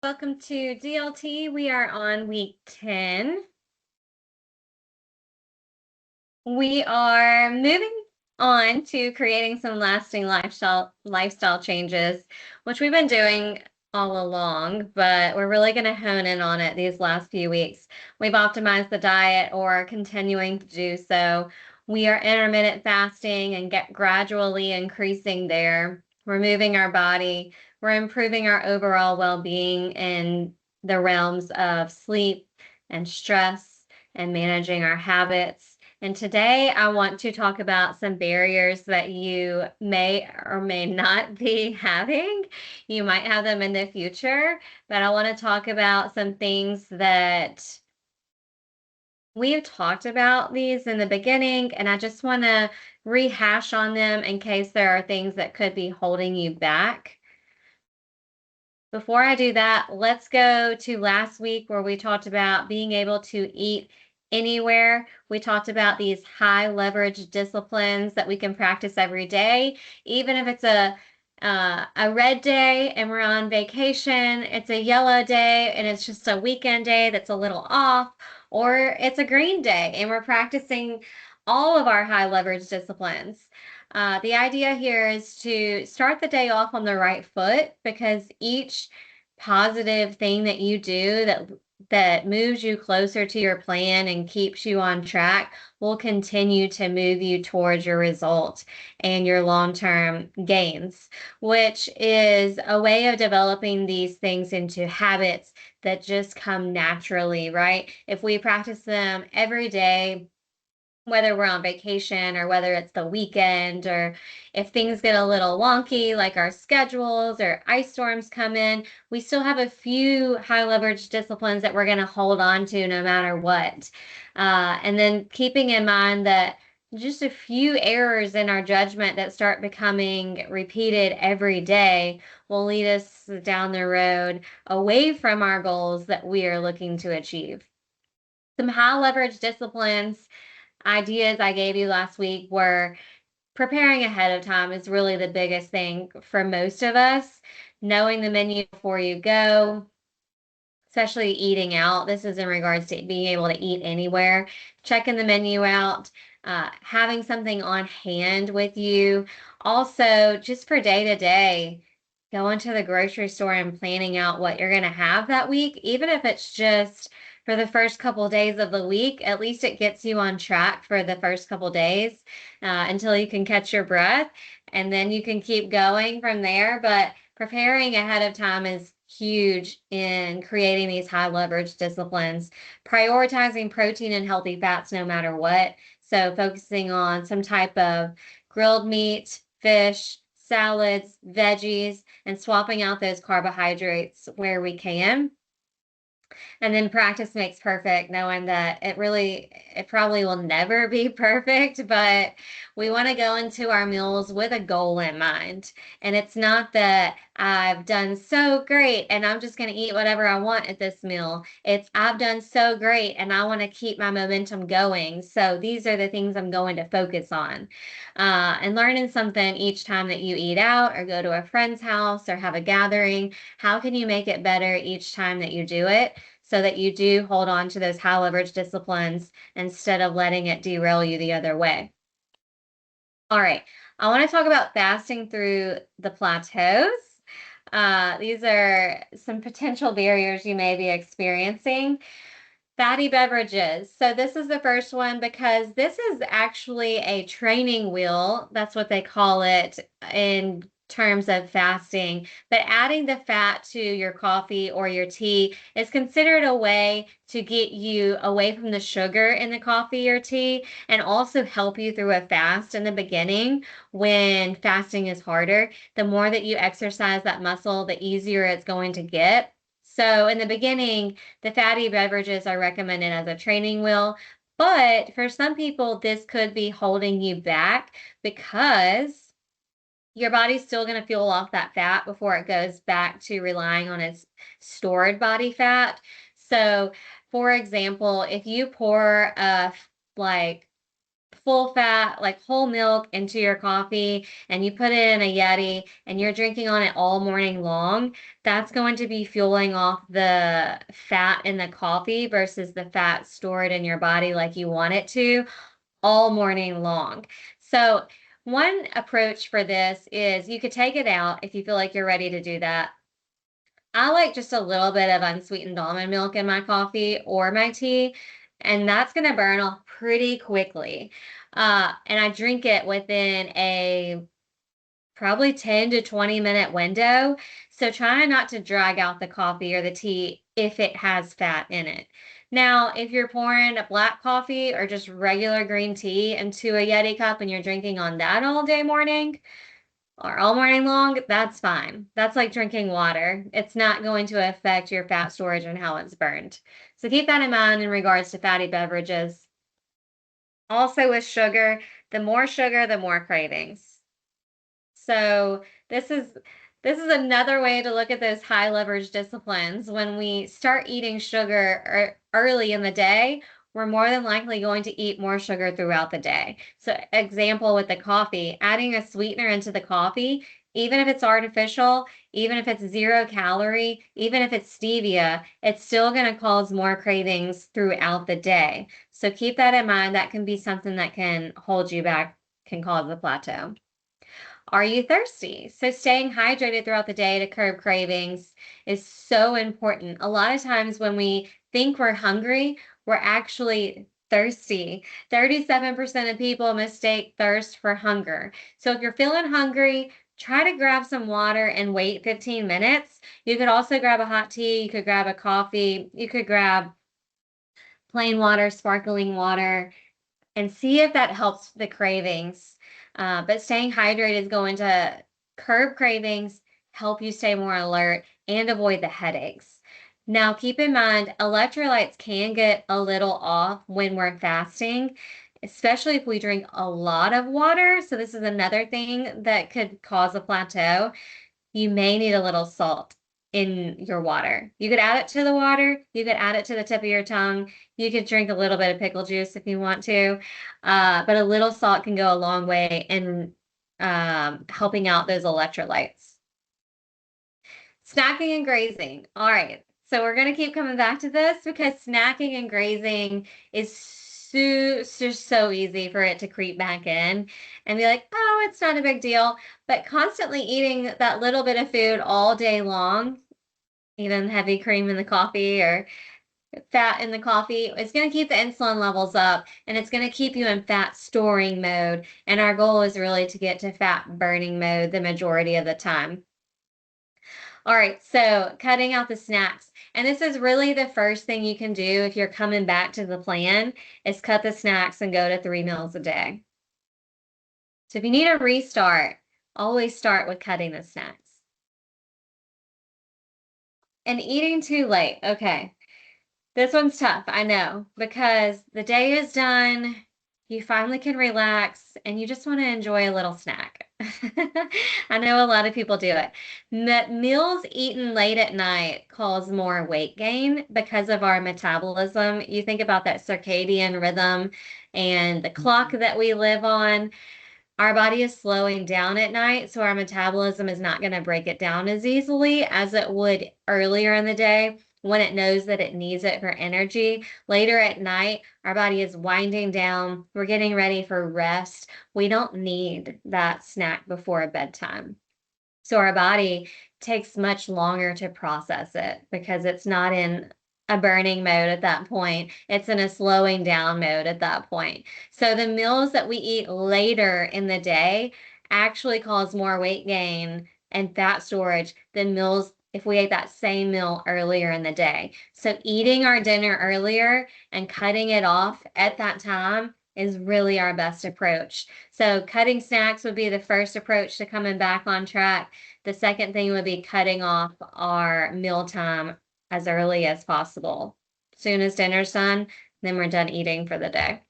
Welcome to DLT. We are on week 10. We are moving on to creating some lasting lifestyle changes, which we've been doing all along, but we're really going to hone in on it these last few weeks. We've optimized the diet or are continuing to do so. We are intermittent fasting and get gradually increasing there. We're moving our body. We're improving our overall well-being in the realms of sleep and stress and managing our habits. And today I want to talk about some barriers that you may or may not be having. You might have them in the future, but I want to talk about some things that we've talked about these in the beginning, and I just want to rehash on them in case there are things that could be holding you back. Before I do that, let's go to last week where we talked about being able to eat anywhere. We talked about these high leverage disciplines that we can practice every day, even if it's a red day and we're on vacation, it's a yellow day and it's just a weekend day that's a little off, or it's a green day and we're practicing all of our high leverage disciplines. The idea here is to start the day off on the right foot because each positive thing that you do that moves you closer to your plan and keeps you on track will continue to move you towards your result and your long-term gains, which is a way of developing these things into habits that just come naturally, right? If we practice them every day, whether we're on vacation or whether it's the weekend, or if things get a little wonky, like our schedules or ice storms come in, we still have a few high leverage disciplines that we're going to hold on to no matter what. And then keeping in mind that just a few errors in our judgment that start becoming repeated every day will lead us down the road away from our goals that we are looking to achieve. Some high leverage disciplines ideas I gave you last week were preparing ahead of time is really the biggest thing for most of us. Knowing the menu before you go, especially eating out. This is in regards to being able to eat anywhere. Checking the menu out, having something on hand with you. Also, just for day to day, going to the grocery store and planning out what you're going to have that week, even if it's just for the first couple of days of the week, at least it gets you on track for the first couple of days until you can catch your breath, and then you can keep going from there. But preparing ahead of time is huge in creating these high leverage disciplines. Prioritizing protein and healthy fats no matter what. So focusing on some type of grilled meat, fish, salads, veggies, and swapping out those carbohydrates where we can. And then practice makes perfect, knowing that it probably will never be perfect, but we want to go into our meals with a goal in mind. And it's not that I've done so great and I'm just going to eat whatever I want at this meal. It's I've done so great and I want to keep my momentum going. So these are the things I'm going to focus on. And learning something each time that you eat out or go to a friend's house or have a gathering. How can you make it better each time that you do it, so that you do hold on to those high leverage disciplines instead of letting it derail you the other way? All right, I want to talk about fasting through the plateaus. These are some potential barriers you may be experiencing. Fatty beverages. So this is the first one because this is actually a training wheel. That's what they call it in terms of fasting. But adding the fat to your coffee or your tea is considered a way to get you away from the sugar in the coffee or tea and also help you through a fast in the beginning when fasting is harder. The more that you exercise that muscle, the easier it's going to get. So in the beginning, the fatty beverages are recommended as a training wheel, but for some people, this could be holding you back because your body's still going to fuel off that fat before it goes back to relying on its stored body fat. So, for example, if you pour a like full fat, like whole milk into your coffee and you put it in a Yeti and you're drinking on it all morning long, that's going to be fueling off the fat in the coffee versus the fat stored in your body like you want it to all morning long. So, one approach for this is you could take it out if you feel like you're ready to do that. I like just a little bit of unsweetened almond milk in my coffee or my tea, and that's going to burn off pretty quickly. And I drink it within a probably 10 to 20-minute window. So try not to drag out the coffee or the tea if it has fat in it. Now, if you're pouring a black coffee or just regular green tea into a Yeti cup and you're drinking on that all day morning or all morning long, that's fine. That's like drinking water. It's not going to affect your fat storage and how it's burned. So keep that in mind in regards to fatty beverages. Also with sugar, the more cravings. So this is another way to look at those high leverage disciplines. When we start eating sugar early in the day, we're more than likely going to eat more sugar throughout the day. So example with the coffee, adding a sweetener into the coffee, even if it's artificial, even if it's 0 calorie, even if it's stevia, it's still going to cause more cravings throughout the day. So keep that in mind. That can be something that can hold you back, can cause a plateau. Are you thirsty? So staying hydrated throughout the day to curb cravings is so important. A lot of times when we think we're hungry, we're actually thirsty. 37% of people mistake thirst for hunger. So if you're feeling hungry, try to grab some water and wait 15 minutes. You could also grab a hot tea, you could grab a coffee, you could grab plain water, sparkling water, and see if that helps the cravings. But staying hydrated is going to curb cravings, help you stay more alert, and avoid the headaches. Now, keep in mind, electrolytes can get a little off when we're fasting, especially if we drink a lot of water. So, this is another thing that could cause a plateau. You may need a little salt in your water. You could add it to the water. You could add it to the tip of your tongue. You could drink a little bit of pickle juice if you want to. But a little salt can go a long way in helping out those electrolytes. Snacking and grazing. All right. So we're going to keep coming back to this because snacking and grazing is so easy for it to creep back in and be like, oh, it's not a big deal. But constantly eating that little bit of food all day long, even heavy cream in the coffee or fat in the coffee, is going to keep the insulin levels up and it's going to keep you in fat storing mode. And our goal is really to get to fat burning mode the majority of the time. All right, so cutting out the snacks. And this is really the first thing you can do if you're coming back to the plan is cut the snacks and go to 3 meals a day. So if you need a restart, always start with cutting the snacks. And eating too late. Okay. This one's tough, I know, because the day is done, you finally can relax, and you just want to enjoy a little snack. I know a lot of people do it. Meals eaten late at night cause more weight gain because of our metabolism. You think about that circadian rhythm and the clock that we live on. Our body is slowing down at night, so our metabolism is not going to break it down as easily as it would earlier in the day when it knows that it needs it for energy. Later at night, our body is winding down. We're getting ready for rest. We don't need that snack before bedtime. So our body takes much longer to process it because it's not in a burning mode at that point. It's in a slowing down mode at that point. So the meals that we eat later in the day actually cause more weight gain and fat storage than meals if we ate that same meal earlier in the day. So eating our dinner earlier and cutting it off at that time is really our best approach. So cutting snacks would be the first approach to coming back on track. The second thing would be cutting off our mealtime as early as possible. Soon as dinner's done, then we're done eating for the day.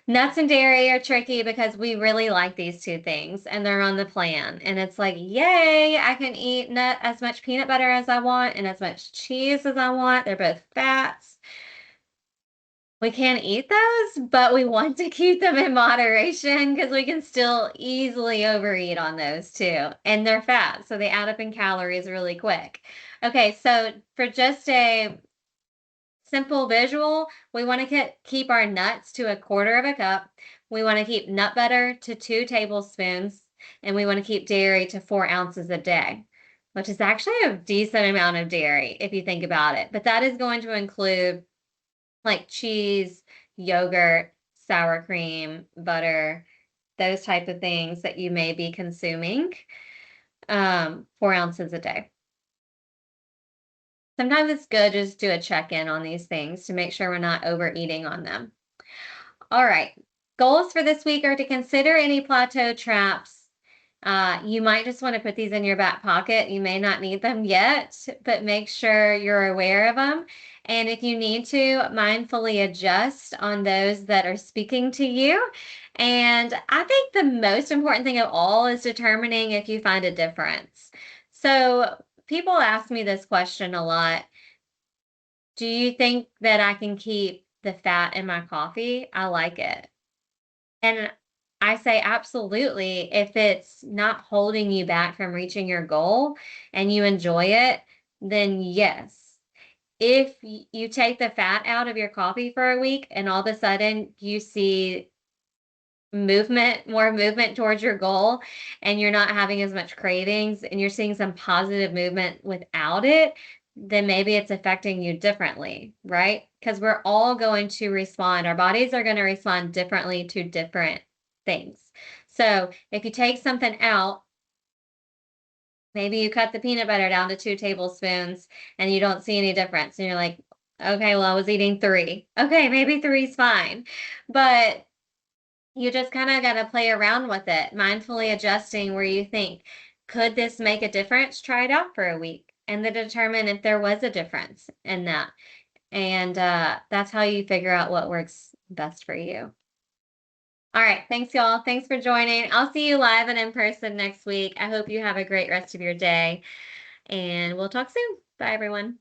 Nuts and dairy are tricky because we really like these two things and they're on the plan. And it's like, yay, I can eat as much peanut butter as I want and as much cheese as I want. They're both fats. We can't eat those, but we want to keep them in moderation because we can still easily overeat on those too. And they're fat, so they add up in calories really quick. Okay, so for just a simple visual, we want to keep our nuts to a quarter of a cup. We want to keep nut butter to 2 tablespoons, and we want to keep dairy to 4 ounces a day, which is actually a decent amount of dairy if you think about it. But that is going to include like cheese, yogurt, sour cream, butter, those type of things that you may be consuming. 4 ounces a day. Sometimes it's good just to do a check-in on these things to make sure we're not overeating on them. All right. Goals for this week are to consider any plateau traps. You might just want to put these in your back pocket. You may not need them yet, but make sure you're aware of them. And if you need to, mindfully adjust on those that are speaking to you. And I think the most important thing of all is determining if you find a difference. So people ask me this question a lot. Do you think that I can keep the fat in my coffee? I like it. And I say absolutely. If it's not holding you back from reaching your goal and you enjoy it, then yes. If you take the fat out of your coffee for a week and all of a sudden you see more movement towards your goal, and you're not having as much cravings and you're seeing some positive movement without it, then maybe it's affecting you differently, right? Because we're all going to respond. Our bodies are going to respond differently to different things. So if you take something out, maybe you cut the peanut butter down to 2 tablespoons and you don't see any difference. And you're like, okay, well, I was eating 3. Okay, maybe 3's fine. But you just kind of got to play around with it, mindfully adjusting where you think, could this make a difference? Try it out for a week and then determine if there was a difference in that. And that's how you figure out what works best for you. All right. Thanks, y'all. Thanks for joining. I'll see you live and in person next week. I hope you have a great rest of your day, and we'll talk soon. Bye, everyone.